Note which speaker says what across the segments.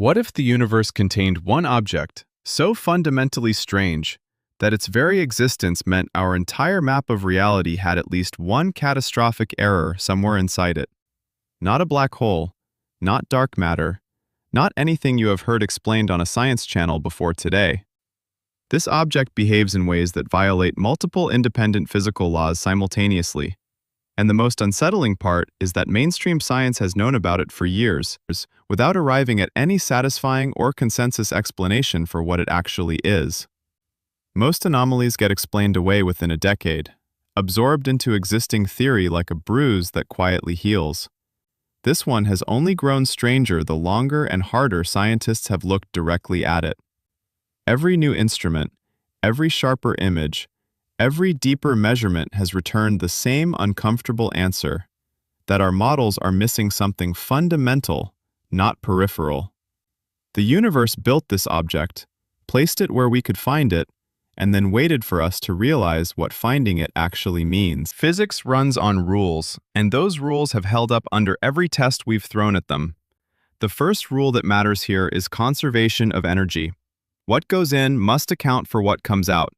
Speaker 1: What if the universe contained one object, so fundamentally strange, that its very existence meant our entire map of reality had at least one catastrophic error somewhere inside it? Not a black hole, not dark matter, not anything you have heard explained on a science channel before today. This object behaves in ways that violate multiple independent physical laws simultaneously. And the most unsettling part is that mainstream science has known about it for years, without arriving at any satisfying or consensus explanation for what it actually is. Most anomalies get explained away within a decade, absorbed into existing theory like a bruise that quietly heals. This one has only grown stranger the longer and harder scientists have looked directly at it. Every new instrument, every sharper image, every deeper measurement has returned the same uncomfortable answer, that our models are missing something fundamental, not peripheral. The universe built this object, placed it where we could find it, and then waited for us to realize what finding it actually means. Physics runs on rules, and those rules have held up under every test we've thrown at them. The first rule that matters here is conservation of energy. What goes in must account for what comes out.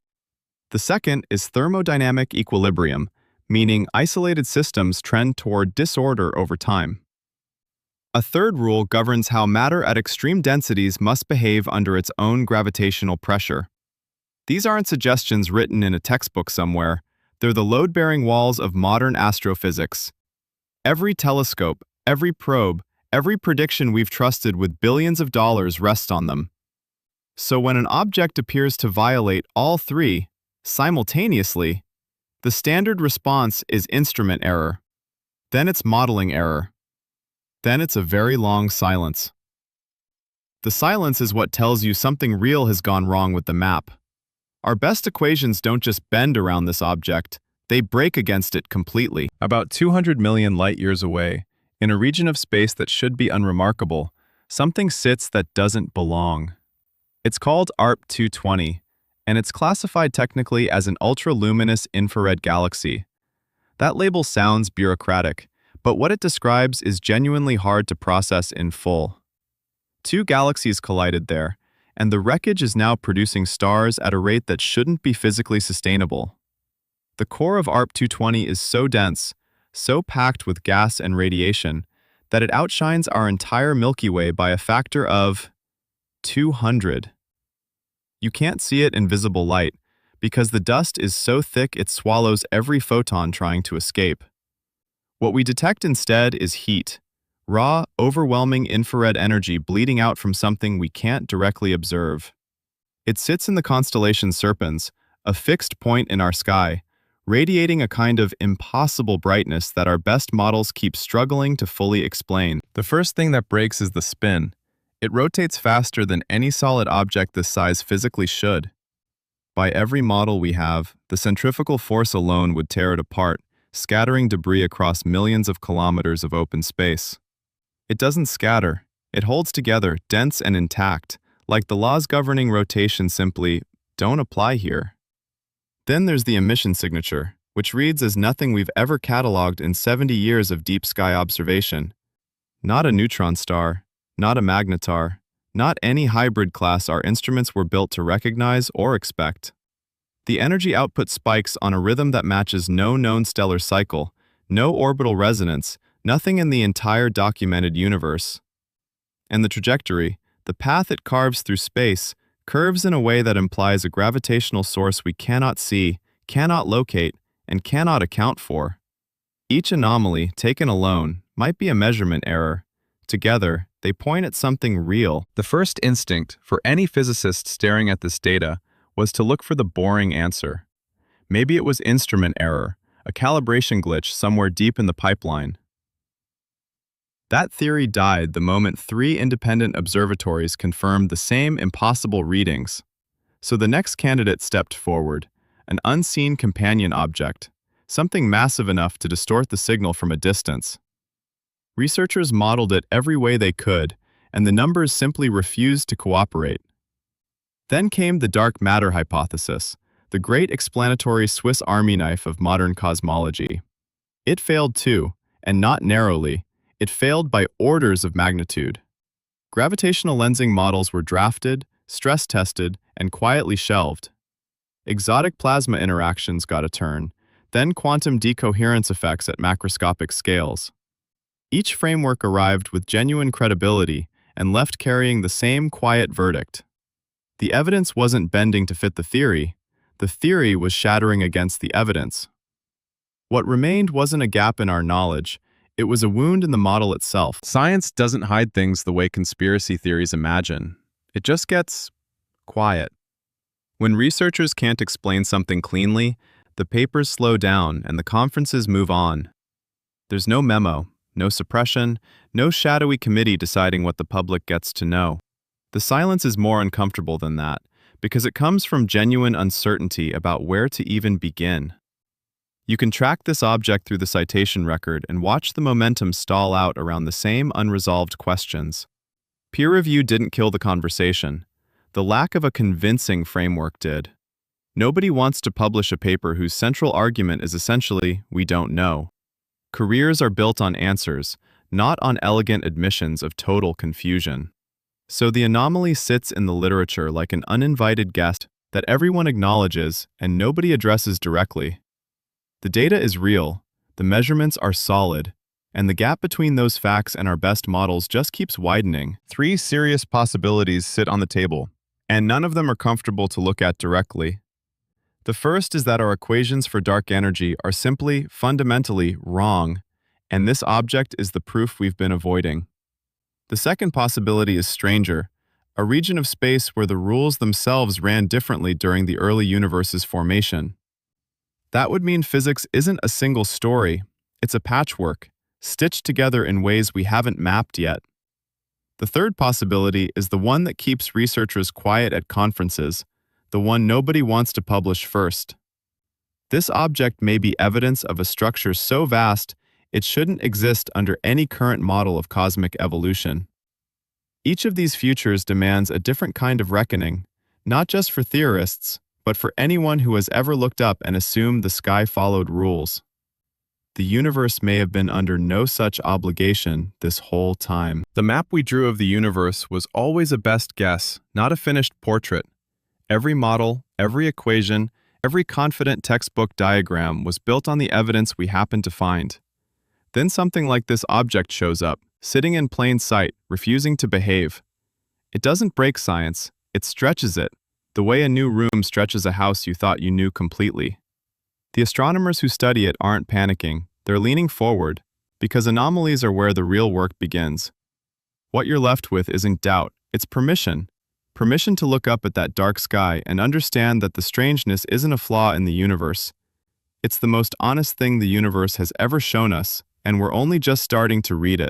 Speaker 1: The second is thermodynamic equilibrium, meaning isolated systems trend toward disorder over time. A third rule governs how matter at extreme densities must behave under its own gravitational pressure. These aren't suggestions written in a textbook somewhere. They're the load-bearing walls of modern astrophysics. Every telescope, every probe, every prediction we've trusted with billions of dollars rests on them. So when an object appears to violate all three, simultaneously, the standard response is instrument error. Then it's modeling error. Then it's a very long silence. The silence is what tells you something real has gone wrong with the map. Our best equations don't just bend around this object, they break against it completely. About 200 million light-years away, in a region of space that should be unremarkable, something sits that doesn't belong. It's called ARP 220, and it's classified technically as an ultra-luminous infrared galaxy. That label sounds bureaucratic, but what it describes is genuinely hard to process in full. Two galaxies collided there, and the wreckage is now producing stars at a rate that shouldn't be physically sustainable. The core of ARP 220 is so dense, so packed with gas and radiation, that it outshines our entire Milky Way by a factor of 200. You can't see it in visible light, because the dust is so thick it swallows every photon trying to escape. What we detect instead is heat, raw, overwhelming infrared energy bleeding out from something we can't directly observe. It sits in the constellation Serpens, a fixed point in our sky, radiating a kind of impossible brightness that our best models keep struggling to fully explain. The first thing that breaks is the spin. It rotates faster than any solid object this size physically should. By every model we have, the centrifugal force alone would tear it apart, scattering debris across millions of kilometers of open space. It doesn't scatter. It holds together, dense and intact, like the laws governing rotation simply don't apply here. Then there's the emission signature, which reads as nothing we've ever cataloged in 70 years of deep sky observation. Not a neutron star, not a magnetar, not any hybrid class our instruments were built to recognize or expect. The energy output spikes on a rhythm that matches no known stellar cycle, no orbital resonance, nothing in the entire documented universe. And the trajectory, the path it carves through space, curves in a way that implies a gravitational source we cannot see, cannot locate, and cannot account for. Each anomaly, taken alone, might be a measurement error. Together, they point at something real. The first instinct for any physicist staring at this data was to look for the boring answer. Maybe it was instrument error, a calibration glitch somewhere deep in the pipeline. That theory died the moment 3 independent observatories confirmed the same impossible readings. So the next candidate stepped forward, an unseen companion object, something massive enough to distort the signal from a distance. Researchers modeled it every way they could, and the numbers simply refused to cooperate. Then came the dark matter hypothesis, the great explanatory Swiss Army knife of modern cosmology. It failed too, and not narrowly. It failed by orders of magnitude. Gravitational lensing models were drafted, stress-tested, and quietly shelved. Exotic plasma interactions got a turn, then quantum decoherence effects at macroscopic scales. Each framework arrived with genuine credibility and left carrying the same quiet verdict. The evidence wasn't bending to fit the theory was shattering against the evidence. What remained wasn't a gap in our knowledge, it was a wound in the model itself. Science doesn't hide things the way conspiracy theories imagine. It just gets quiet. When researchers can't explain something cleanly, the papers slow down and the conferences move on. There's no memo, no suppression, no shadowy committee deciding what the public gets to know. The silence is more uncomfortable than that, because it comes from genuine uncertainty about where to even begin. You can track this object through the citation record and watch the momentum stall out around the same unresolved questions. Peer review didn't kill the conversation. The lack of a convincing framework did. Nobody wants to publish a paper whose central argument is essentially, we don't know. Careers are built on answers, not on elegant admissions of total confusion. So the anomaly sits in the literature like an uninvited guest that everyone acknowledges and nobody addresses directly. The data is real, the measurements are solid, and the gap between those facts and our best models just keeps widening. 3 serious possibilities sit on the table, and none of them are comfortable to look at directly. The first is that our equations for dark energy are simply, fundamentally, wrong, and this object is the proof we've been avoiding. The second possibility is stranger, a region of space where the rules themselves ran differently during the early universe's formation. That would mean physics isn't a single story, it's a patchwork, stitched together in ways we haven't mapped yet. The third possibility is the one that keeps researchers quiet at conferences, the one nobody wants to publish first. This object may be evidence of a structure so vast it shouldn't exist under any current model of cosmic evolution. Each of these futures demands a different kind of reckoning, not just for theorists, but for anyone who has ever looked up and assumed the sky followed rules. The universe may have been under no such obligation this whole time. The map we drew of the universe was always a best guess, not a finished portrait. Every model, every equation, every confident textbook diagram was built on the evidence we happened to find. Then something like this object shows up, sitting in plain sight, refusing to behave. It doesn't break science, it stretches it, the way a new room stretches a house you thought you knew completely. The astronomers who study it aren't panicking, they're leaning forward, because anomalies are where the real work begins. What you're left with isn't doubt, it's permission. Permission to look up at that dark sky and understand that the strangeness isn't a flaw in the universe. It's the most honest thing the universe has ever shown us, and we're only just starting to read it.